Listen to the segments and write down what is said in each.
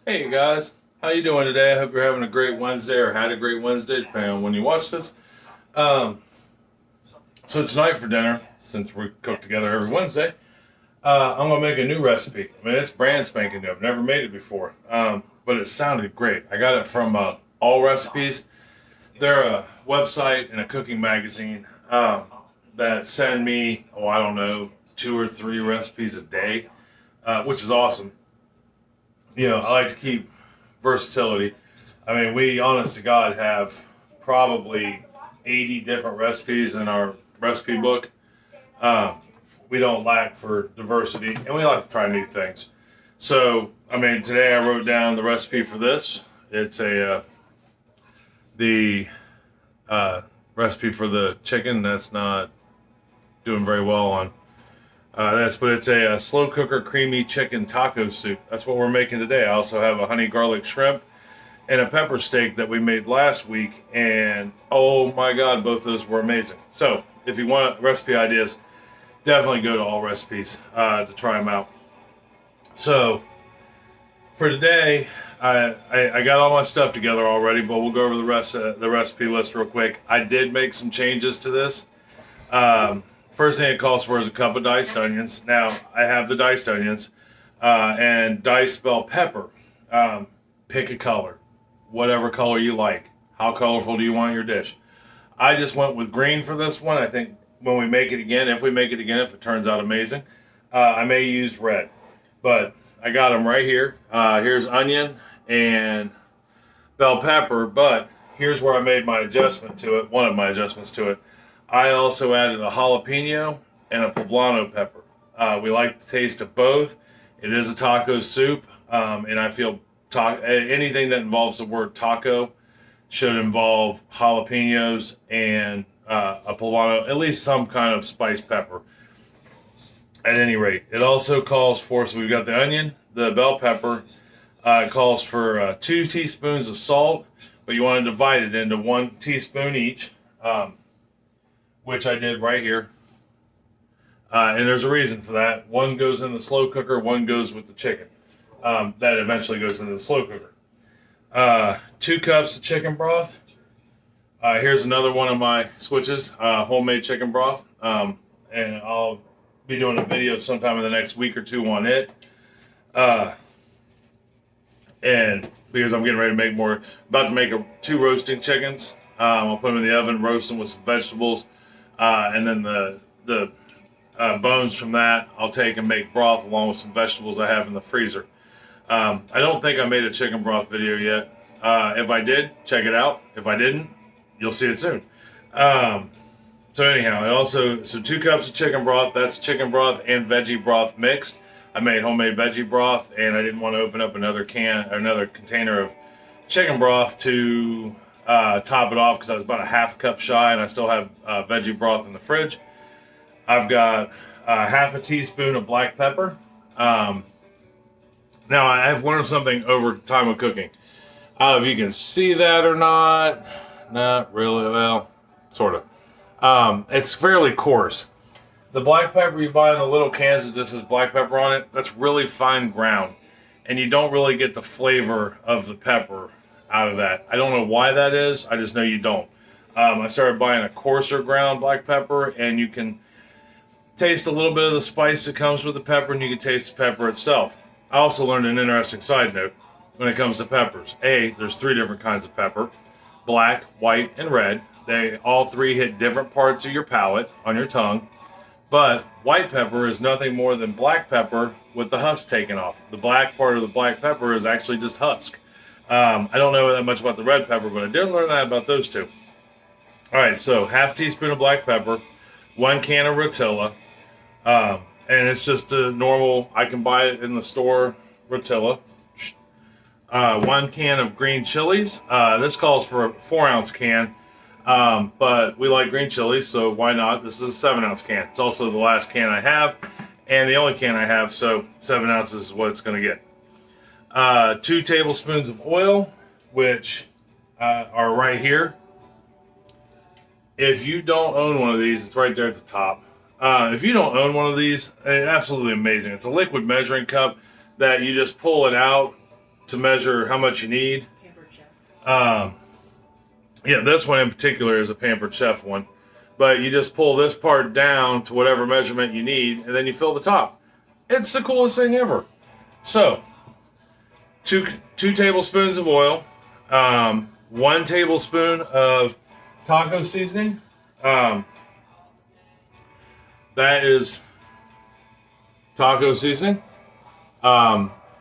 Hey guys, how you doing today? I hope you're having a great Wednesday or had a great Wednesday, depending on when you watch this. Um, so tonight for dinner, since we cook together every Wednesday, I'm gonna make a new recipe. I mean, it's brand spanking new. I've never made it before, but it sounded great. I got it from All Recipes. They're a website and a cooking magazine that send me, I don't know, 2 or 3 recipes a day, which is awesome. I like to keep versatility. I mean, we, honest to God, have probably 80 different recipes in our recipe book. Um, we don't lack for diversity, and we like to try new things. So, I mean, today I wrote down the recipe for this. It's the recipe for the chicken that's not doing very well on but it's a slow cooker creamy chicken taco soup. That's what we're making today. I also have a honey garlic shrimp and a pepper steak that we made last week, and oh my God, both those were amazing. So if you want recipe ideas, definitely go to All Recipes to try them out. So for today, I got all my stuff together already, but we'll go over the recipe list real quick. I did make some changes to this. First thing it calls for is a cup of diced onions. Now, I have the diced onions and diced bell pepper. Pick a color, whatever color you like. How colorful do you want your dish? I just went with green for this one. I think when we make it again, if it turns out amazing, I may use red. But I got them right here. Here's onion and bell pepper, but here's where I made my adjustment to it, one of my adjustments to it. I also added a jalapeno and a poblano pepper. We like the taste of both. It is a taco soup, and I feel anything that involves the word taco should involve jalapenos and a poblano, at least some kind of spiced pepper. At any rate, it also calls for, so we've got the onion, the bell pepper. It calls for 2 teaspoons of salt, but you want to divide it into 1 teaspoon each. Which I did right here. And there's a reason for that. One goes in the slow cooker, one goes with the chicken. That eventually goes into the slow cooker. 2 cups of chicken broth. Here's another one of my switches, homemade chicken broth. And I'll be doing a video sometime in the next week or two on it. And because I'm getting ready to make more, about to make 2 roasting chickens. I'll put them in the oven, roast them with some vegetables. And then the bones from that I'll take and make broth along with some vegetables I have in the freezer. I don't think I made a chicken broth video yet. If I did, check it out. If I didn't, you'll see it soon. So anyhow, so 2 cups of chicken broth. That's chicken broth and veggie broth mixed. I made homemade veggie broth, and I didn't want to open up another container of chicken broth to top it off because I was about a half cup shy, and I still have veggie broth in the fridge. I've got half a teaspoon of black pepper. Now I have learned something over time of cooking. I don't know if you can see that or not. Not really. Well, sort of. It's fairly coarse. The black pepper you buy in the little cans that just says black pepper on it, that's really fine ground, and you don't really get the flavor of the pepper out of that. I don't know why that is. I just know you don't. I started buying a coarser ground black pepper, and you can taste a little bit of the spice that comes with the pepper, and you can taste the pepper itself. I also learned an interesting side note when it comes to peppers. There's 3 different kinds of pepper: black, white, and red. They all 3 hit different parts of your palate on your tongue. But white pepper is nothing more than black pepper with the husk taken off. The black part of the black pepper is actually just husk. I don't know that much about the red pepper, but I did learn that about those 2. All right, so half teaspoon of black pepper, 1 can of Rotella, and it's just a normal, I can buy it in the store, Rotella. 1 can of green chilies. This calls for a 4-ounce can, but we like green chilies, so why not? This is a 7-ounce can. It's also the last can I have, and the only can I have, so 7 ounces is what it's going to get. 2 tablespoons of oil, which are right here. If you don't own one of these, it's right there at the top. If you don't own one of these, it's absolutely amazing. It's a liquid measuring cup that you just pull it out to measure how much you need. Yeah, this one in particular is a Pampered Chef one. But you just pull this part down to whatever measurement you need, and then you fill the top. It's the coolest thing ever. So, two tablespoons of oil, 1 tablespoon of taco seasoning. That is taco seasoning.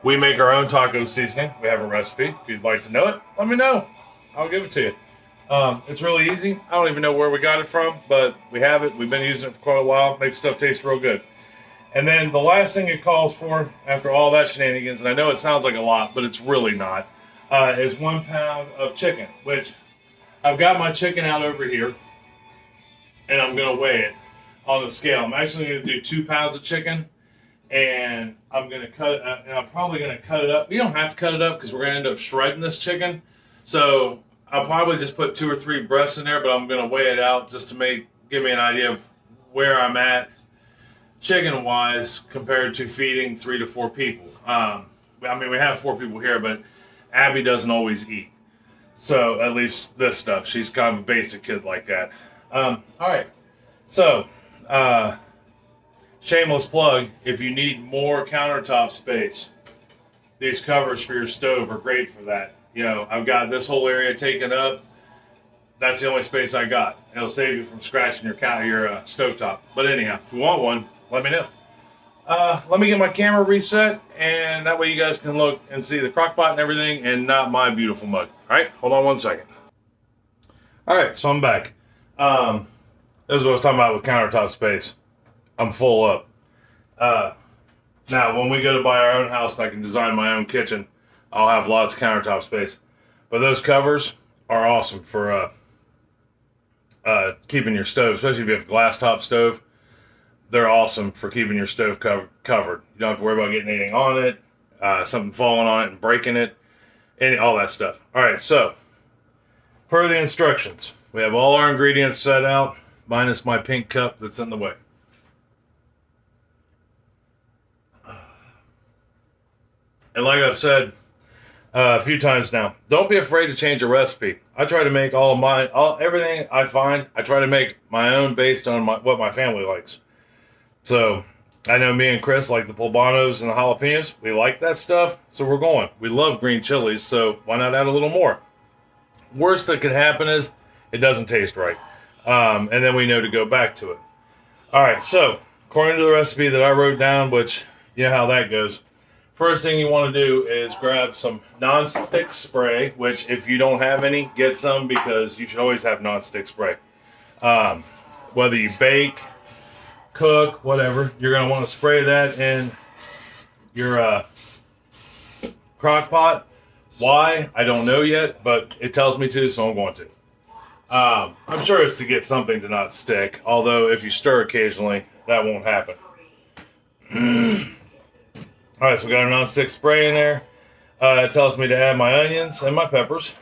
We make our own taco seasoning. We have a recipe. If you'd like to know it, let me know. I'll give it to you. It's really easy. I don't even know where we got it from, but we have it. We've been using it for quite a while. Makes stuff taste real good. And then the last thing it calls for, after all that shenanigans, and I know it sounds like a lot, but it's really not, is 1 pound of chicken, which I've got my chicken out over here, and I'm going to weigh it on the scale. I'm actually going to do 2 pounds of chicken, and I'm going to cut it, and I'm probably going to cut it up. We don't have to cut it up because we're going to end up shredding this chicken. So I'll probably just put 2 or 3 breasts in there, but I'm going to weigh it out just to give me an idea of where I'm at chicken-wise compared to feeding 3 to 4 people. I mean, we have 4 people here, but Abby doesn't always eat. So at least this stuff. She's kind of a basic kid like that. All right. So, shameless plug, if you need more countertop space, these covers for your stove are great for that. You know, I've got this whole area taken up. That's the only space I got. It'll save you from scratching your stovetop. But anyhow, if you want one, let me know. Let me get my camera reset, and that way you guys can look and see the crock pot and everything, and not my beautiful mug. All right, hold on 1 second. All right, so I'm back. This is what I was talking about with countertop space. I'm full up. Now, when we go to buy our own house and I can design my own kitchen, I'll have lots of countertop space. But those covers are awesome for keeping your stove, especially if you have a glass top stove. They're awesome for keeping your stove covered. You don't have to worry about getting anything on it, something falling on it and breaking it, all that stuff. All right, so per the instructions, we have all our ingredients set out, minus my pink cup that's in the way. And like I've said a few times now, don't be afraid to change a recipe. I try to make all of mine, everything I find, I try to make my own based on what my family likes. So I know me and Chris like the poblanos and the jalapenos. We like that stuff, so we're going. We love green chilies, so why not add a little more? Worst that could happen is it doesn't taste right. And then we know to go back to it. All right, so according to the recipe that I wrote down, which you know how that goes, first thing you want to do is grab some non-stick spray, which if you don't have any, get some, because you should always have non-stick spray. Whether you bake, cook, whatever, you're going to want to spray that in your crock pot. Why? I don't know yet, but it tells me to, so I'm going to. I'm sure it's to get something to not stick, although if you stir occasionally, that won't happen. Alright, so we got a non-stick spray in there. It tells me to add my onions and my peppers.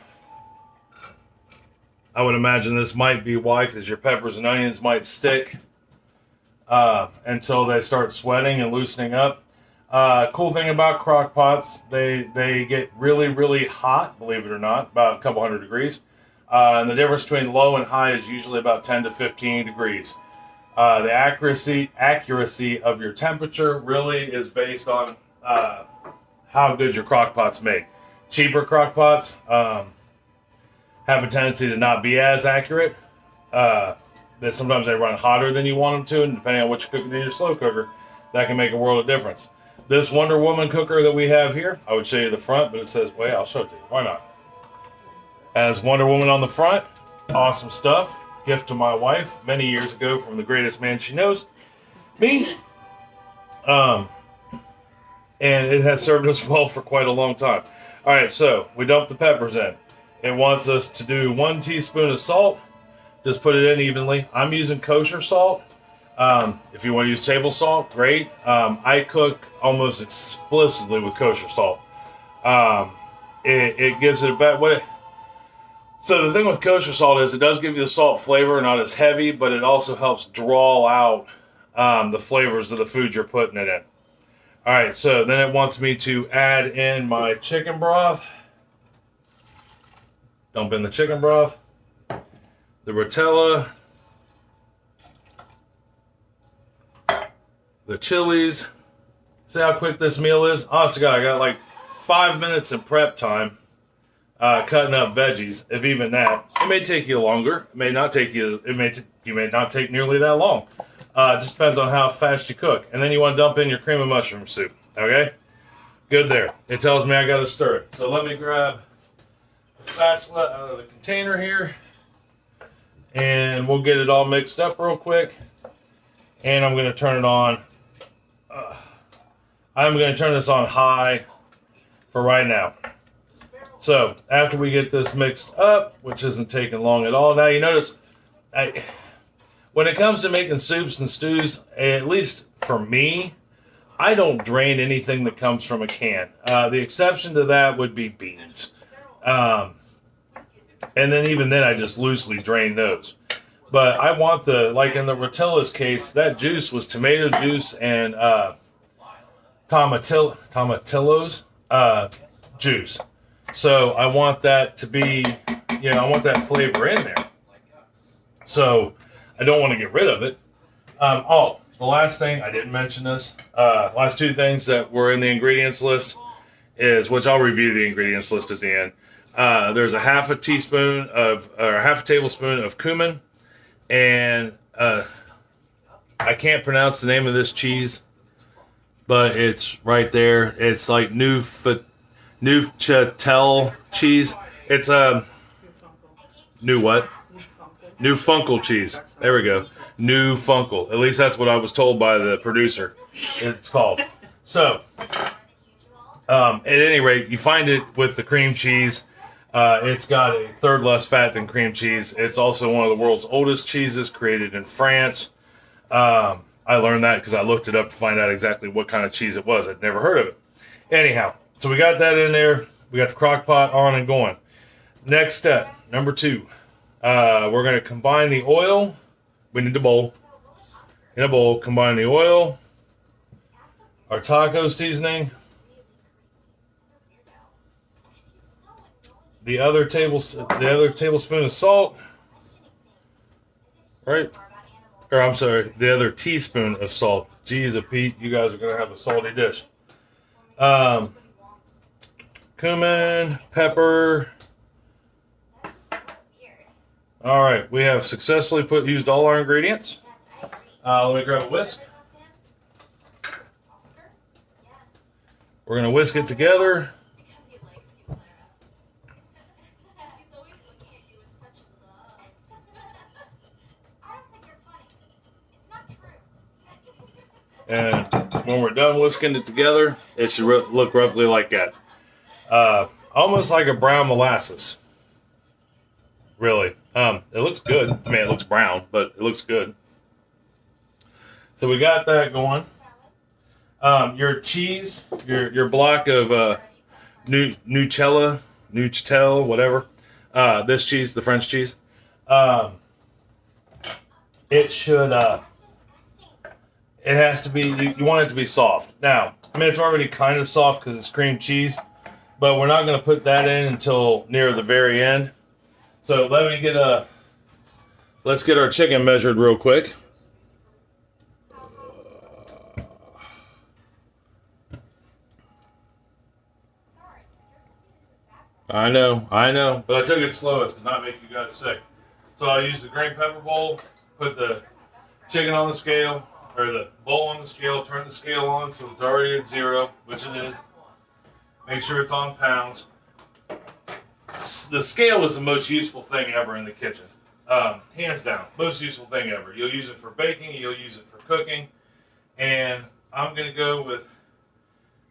I would imagine this might be why, because your peppers and onions might stick until they start sweating and loosening up. Cool thing about crock pots, they get really, really hot, believe it or not, about a couple 100 degrees. And the difference between low and high is usually about 10 to 15 degrees. The accuracy of your temperature really is based on how good your crock pots make. Cheaper crock pots have a tendency to not be as accurate. That sometimes they run hotter than you want them to, and depending on what you're cooking in your slow cooker, that can make a world of difference. This Wonder Woman cooker that we have here, I would show you the front, but it says, wait, I'll show it to you. Why not? Has Wonder Woman on the front. Awesome stuff. Gift to my wife many years ago from the greatest man she knows, me. And it has served us well for quite a long time. All right, so we dump the peppers in. It wants us to do 1 teaspoon of salt. Just put it in evenly. I'm using kosher salt. If you want to use table salt, great. I cook almost explicitly with kosher salt. It gives it a better. So the thing with kosher salt is it does give you the salt flavor, not as heavy, but it also helps draw out the flavors of the food you're putting it in. All right, so then it wants me to add in my chicken broth. Dump in the chicken broth, the Rotella, the chilies. See how quick this meal is? Honestly, God, I got like 5 minutes in prep time cutting up veggies, if even that. It may take you longer. It may not take you. You may not take nearly that long. It just depends on how fast you cook. And then you want to dump in your cream of mushroom soup. Okay, good there. It tells me I got to stir it. So let me grab a spatula out of the container here, and we'll get it all mixed up real quick. And I'm going to turn it on. I'm going to turn this on high for right now. So after we get this mixed up, which isn't taking long at all. Now you notice, when it comes to making soups and stews, at least for me, I don't drain anything that comes from a can. The exception to that would be beans. And then even then I just loosely drain those. But I want like in the Rotella's case, that juice was tomato juice and tomatillo's juice. So I want that to be, I want that flavor in there. So I don't want to get rid of it. The last thing, I didn't mention this, last two things that were in the ingredients list is, which I'll review the ingredients list at the end. There's a half a tablespoon of cumin, and I can't pronounce the name of this cheese, but it's right there. It's like Neuchâtel cheese. It's new what? Newfunkel cheese. There we go. Newfunkel. At least that's what I was told by the producer. It's called. So, at any rate, you find it with the cream cheese. It's got a third less fat than cream cheese. It's also one of the world's oldest cheeses, created in France. I learned that because I looked it up to find out exactly what kind of cheese it was. I'd never heard of it. Anyhow, so we got that in there. We got the crock pot on and going. Next step, number 2. We're going to combine the oil. We need a bowl. In a bowl, combine the oil, our taco seasoning, the other tablespoon of salt, right? Or I'm sorry, the other teaspoon of salt. Jeez, Pete, you guys are going to have a salty dish. Cumin, pepper. All right, we have successfully used all our ingredients. Let me grab a whisk. We're going to whisk it together. And when we're done whisking it together, it should look roughly like that. Almost like a brown molasses. Really. It looks good. I mean, it looks brown, but it looks good. So we got that going. Your cheese, your block of Neuchâtel, whatever. This cheese, the French cheese. It should. It has to be. You want it to be soft. Now, I mean, it's already kind of soft because it's cream cheese, but we're not going to put that in until near the very end. So let's get our chicken measured real quick. I know, but I took it slow to not make you guys sick. So I used the green pepper bowl, put the chicken on the scale, or the bowl on the scale, turn the scale on so it's already at 0, which it is. Make sure it's on pounds. The scale is the most useful thing ever in the kitchen. Hands down, most useful thing ever. You'll use it for baking, you'll use it for cooking. And I'm going to go with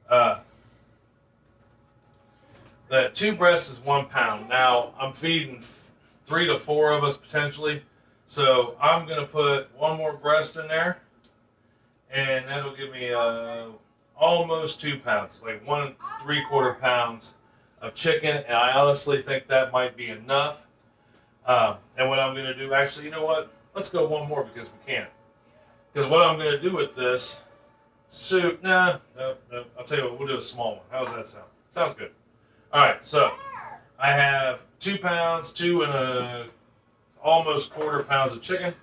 that 2 breasts is 1 pound. Now, I'm feeding 3 to 4 of us potentially. So I'm going to put 1 more breast in there. And that'll give me almost 2 pounds, like 1 3/4 pounds of chicken, and I honestly think that might be enough. And what I'm going to do, actually, you know what? Let's go 1 more because we can. Because what I'm going to do with this soup. Nah, no. I'll tell you what, we'll do a small one. How's that sound? Sounds good. All right, so I have 2 pounds, 2 and almost quarter pounds of chicken.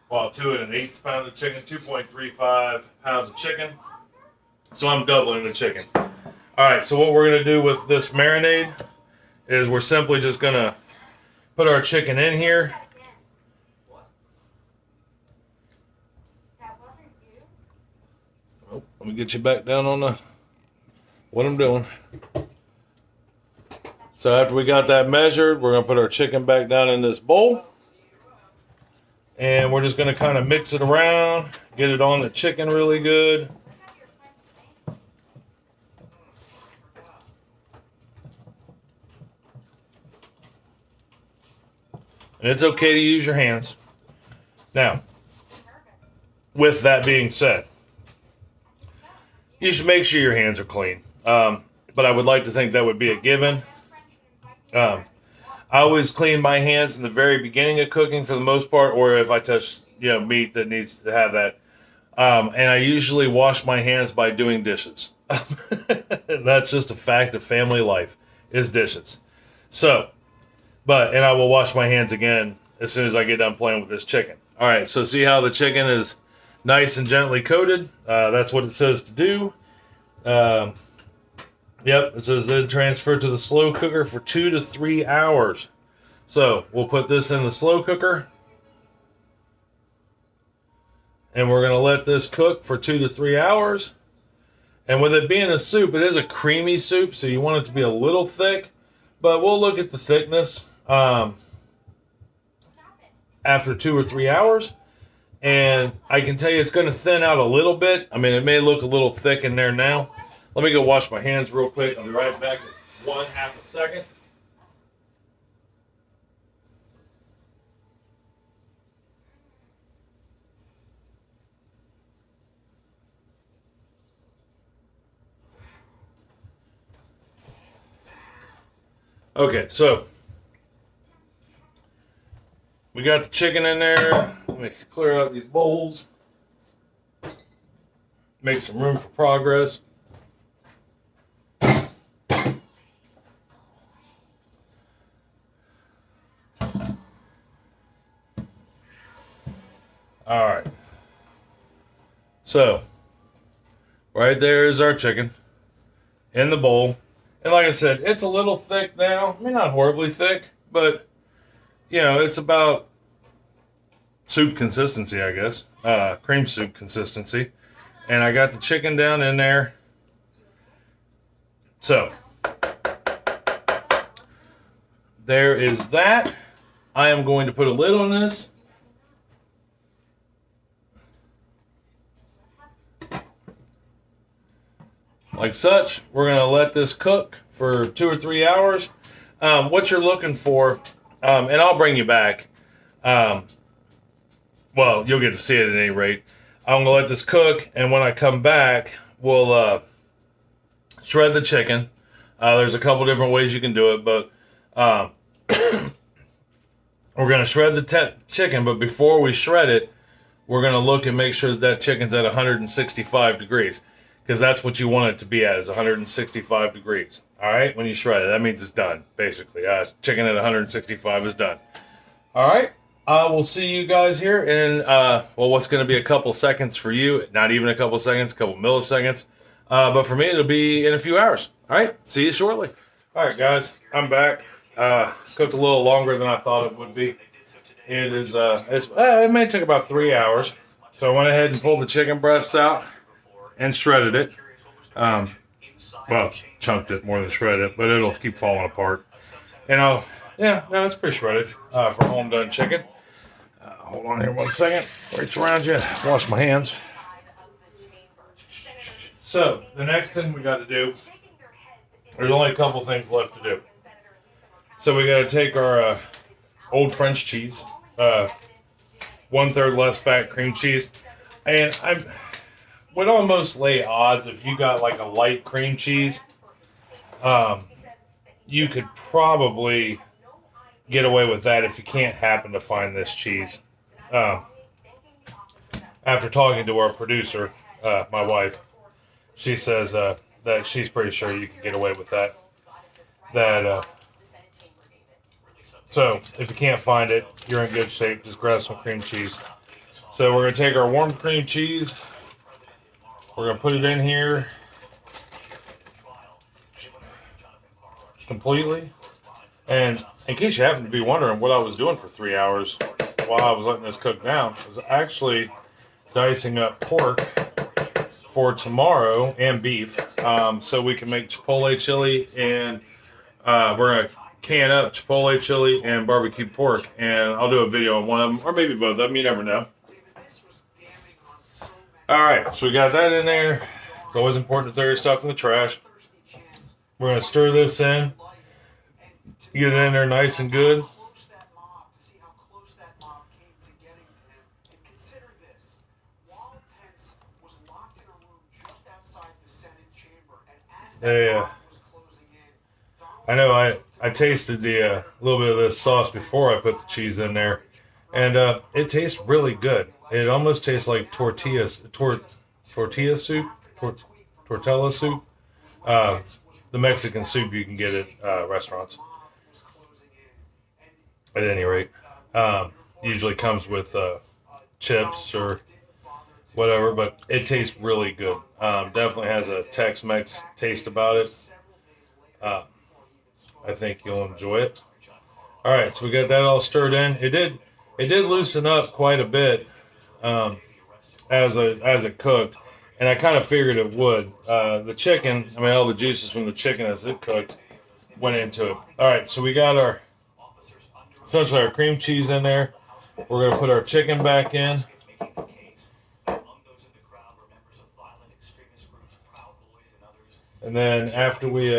Well, 2 and an eighth pound of chicken, 2.35 pounds of chicken. So I'm doubling the chicken. All right, so what we're gonna do with this marinade is we're simply just gonna put our chicken in here. Oh, let me get you back down on what I'm doing. So after we got that measured, we're gonna put our chicken back down in this bowl. And we're just gonna kind of mix it around, get it on the chicken really good. And it's okay to use your hands. Now, with that being said, you should make sure your hands are clean. But I would like to think that would be a given. I always clean my hands in the very beginning of cooking for the most part, or if I touch meat that needs to have that. And I usually wash my hands by doing dishes. That's just a fact of family life, is dishes. So, and I will wash my hands again as soon as I get done playing with this chicken. All right, so see how the chicken is nice and gently coated? That's what it says to do. Yep, it says then transfer to the slow cooker for 2 to 3 hours. So we'll put this in the slow cooker. And we're going to let this cook for 2 to 3 hours. And with it being a soup, it is a creamy soup, so you want it to be a little thick. But we'll look at the thickness after 2 or 3 hours. And I can tell you it's going to thin out a little bit. I mean, it may look a little thick in there now. Let me go wash my hands real quick. I'll be right back in 1/2 a second. Okay, so we got the chicken in there. Let me clear out these bowls. Make some room for progress. All right. So, right there is our chicken in the bowl. And like I said, it's a little thick now. I mean, not horribly thick, but, it's about soup consistency, I guess. Cream soup consistency. And I got the chicken down in there. So, there is that. I am going to put a lid on this. Like such, we're going to let this cook for 2 or 3 hours. What you're looking for, and I'll bring you back. Well, you'll get to see it at any rate. I'm going to let this cook, and when I come back, we'll shred the chicken. There's a couple different ways you can do it, but we're going to shred the chicken. But before we shred it, we're going to look and make sure that chicken's at 165 degrees. Because that's what you want it to be at, is 165 degrees. All right, when you shred it, that means it's done, basically. Chicken at 165 is done. All right, we'll see you guys here in, what's going to be a couple seconds for you. Not even a couple seconds, a couple milliseconds. But for me, it'll be in a few hours. All right, see you shortly. All right, guys, I'm back. Cooked a little longer than I thought it would be. It is, it may take about 3 hours. So I went ahead and pulled the chicken breasts out and shredded it. Well, chunked it more than shredded it, but it'll keep falling apart. And it's pretty shredded for home done chicken. Hold on here 1 second. Reach around you. Wash my hands. So the next thing we got to do. There's only a couple things left to do. So we got to take our old French cheese, 1/3 less fat cream cheese, and I would almost lay odds if you got like a light cream cheese, you could probably get away with that if you can't happen to find this cheese. After talking to our producer, my wife, she says that she's pretty sure you can get away with that. So if you can't find it, you're in good shape. Just grab some cream cheese. So we're gonna take our warm cream cheese. We're gonna put it in here completely. And in case you happen to be wondering what I was doing for 3 hours while I was letting this cook down, I was actually dicing up pork for tomorrow and beef, so we can make chipotle chili, and we're gonna can up chipotle chili and barbecue pork, and I'll do a video on one of them, or maybe both of them, you never know. Alright, so we got that in there. It's always important to throw your stuff in the trash. We're gonna stir this in, get it in there nice and good. I know I tasted the little bit of this sauce before I put the cheese in there, and it tastes really good. It almost tastes like tortilla soup, tortilla soup, the Mexican soup you can get at restaurants. At any rate, usually comes with chips or whatever, but it tastes really good. Definitely has a Tex-Mex taste about it. I think you'll enjoy it. All right, so we got that all stirred in. It did loosen up quite a bit as it cooked, and I kind of figured it would. The chicken, I mean, all the juices from the chicken as it cooked went into it. All right, so we got essentially our cream cheese in there. We're gonna put our chicken back in. And then after we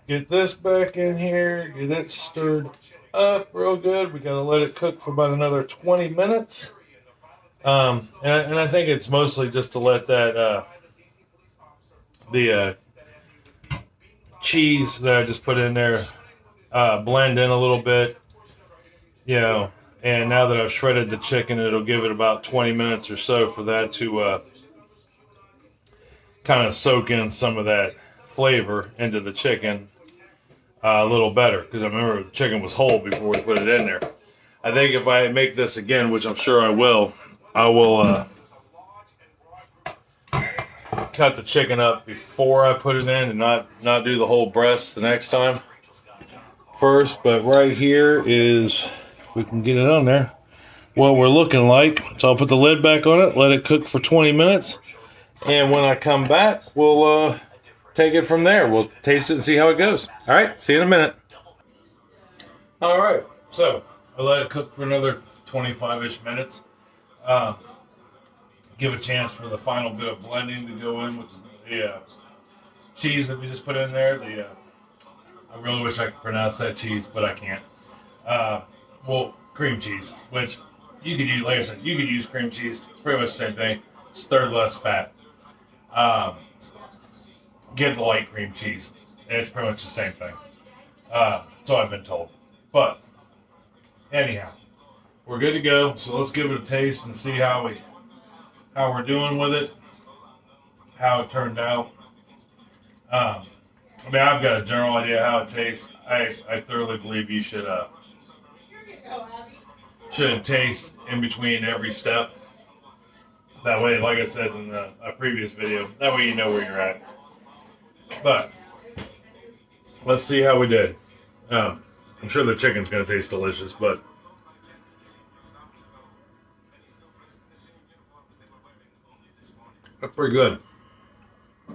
get this back in here, get it stirred up real good, we gotta let it cook for about another 20 minutes. And I think it's mostly just to let that the cheese that I just put in there blend in a little bit, you know. And now that I've shredded the chicken, it'll give it about 20 minutes or so for that to kind of soak in some of that flavor into the chicken a little better, because I remember the chicken was whole before we put it in there. I think if I make this again, which I'm sure I will cut the chicken up before I put it in and not do the whole breast the next time first. But right here is, if we can get it on there, what we're looking like. So I'll put the lid back on it, let it cook for 20 minutes. And when I come back, we'll take it from there. We'll taste it and see how it goes. All right, see you in a minute. All right, so I let it cook for another 25-ish minutes. Give a chance for the final bit of blending to go in with the cheese that we just put in there. I really wish I could pronounce that cheese, but I can't. Well, cream cheese, which you could use, like I said, you could use cream cheese. It's pretty much the same thing. It's third less fat. Get the light cream cheese. It's pretty much the same thing. So I've been told. But anyhow, we're good to go. So let's give it a taste and see how we're doing with it, how it turned out. I mean, I've got a general idea how it tastes. I thoroughly believe you should taste in between every step. That way, like I said in a previous video, that way you know where you're at. But let's see how we did. I'm sure the chicken's going to taste delicious, but that's pretty good.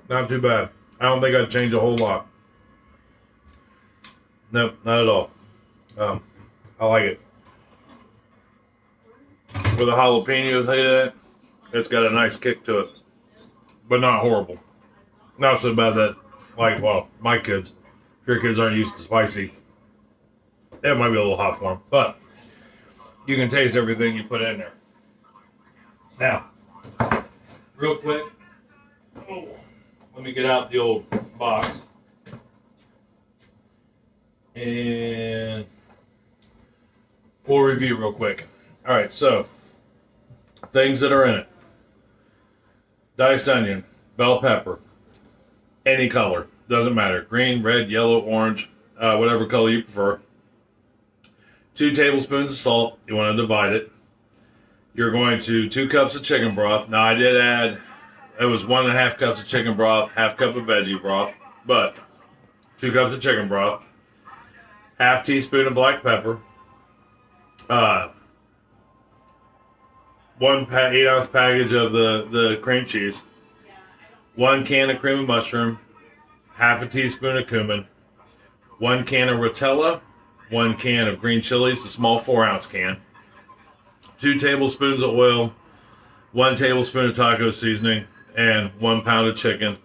Not too bad. I don't think I'd change a whole lot. Nope, not at all. I like it. With the jalapenos hit in it, it's got a nice kick to it, but not horrible. Not so bad that, like, well, my kids, if your kids aren't used to spicy, it might be a little hot for them, but you can taste everything you put in there. Now, real quick, let me get out the old box. And we'll review real quick. All right, so things that are in it. diced onion, bell pepper, any color, doesn't matter, green, red, yellow, orange, whatever color you prefer. 2 tablespoons of salt. You want to divide it. You're going to 2 cups of chicken broth. Now I did add, it was 1.5 cups of chicken broth, half cup of veggie broth, but 2 cups of chicken broth, half teaspoon of black pepper, 1 8-ounce package of the cream cheese, 1 can of cream of mushroom, half a teaspoon of cumin, 1 can of Rotella, 1 can of green chilies, the small 4-ounce can, 2 tablespoons of oil, 1 tablespoon of taco seasoning, and 1 pound of chicken.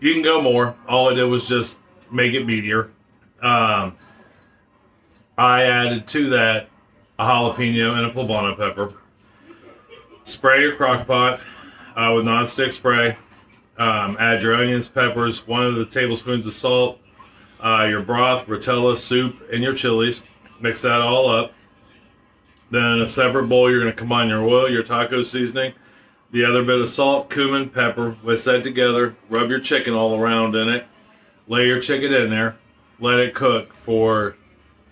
You can go more. All I did was just make it meatier. I added to that a jalapeno and a poblano pepper. Spray your crock pot with nonstick spray. Add your onions, peppers, 1 of the tablespoons of salt, your broth, Rotella, soup, and your chilies. Mix that all up. Then in a separate bowl, you're going to combine your oil, your taco seasoning, the other bit of salt, cumin, pepper. Whisk that together. Rub your chicken all around in it. Lay your chicken in there. Let it cook for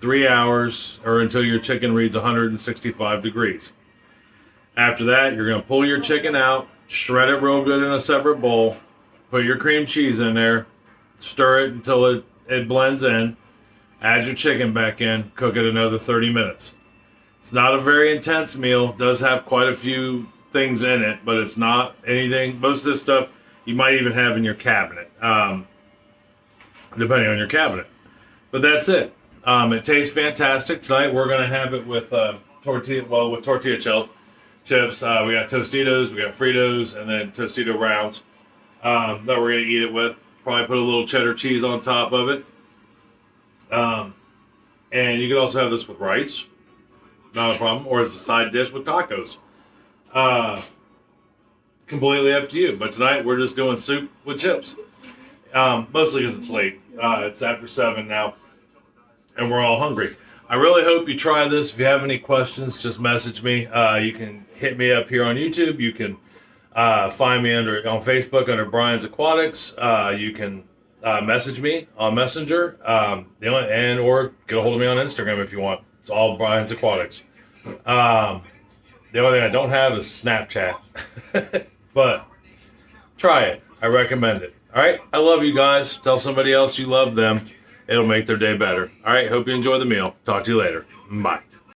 3 hours or until your chicken reads 165 degrees. After that, you're going to pull your chicken out, shred it real good in a separate bowl, put your cream cheese in there, stir it until it blends in, add your chicken back in, cook it another 30 minutes. It's not a very intense meal. It does have quite a few things in it, but it's not anything. Most of this stuff you might even have in your cabinet, depending on your cabinet. But that's it. It tastes fantastic. Tonight we're going to have it with tortilla chips. We got Tostitos, we got Fritos, and then Tostito rounds that we're going to eat it with. Probably put a little cheddar cheese on top of it. And you can also have this with rice. Not a problem. Or as a side dish with tacos. Completely up to you. But tonight we're just doing soup with chips. Mostly because it's late. It's after 7 now. And we're all hungry. I really hope you try this. If you have any questions, just message me. You can hit me up here on YouTube. You can find me on Facebook under Brian's Aquatics. You can message me on Messenger, or get a hold of me on Instagram if you want. It's all Brian's Aquatics. The only thing I don't have is Snapchat. But try it. I recommend it. All right? I love you guys. Tell somebody else you love them. It'll make their day better. All right? Hope you enjoy the meal. Talk to you later. Bye.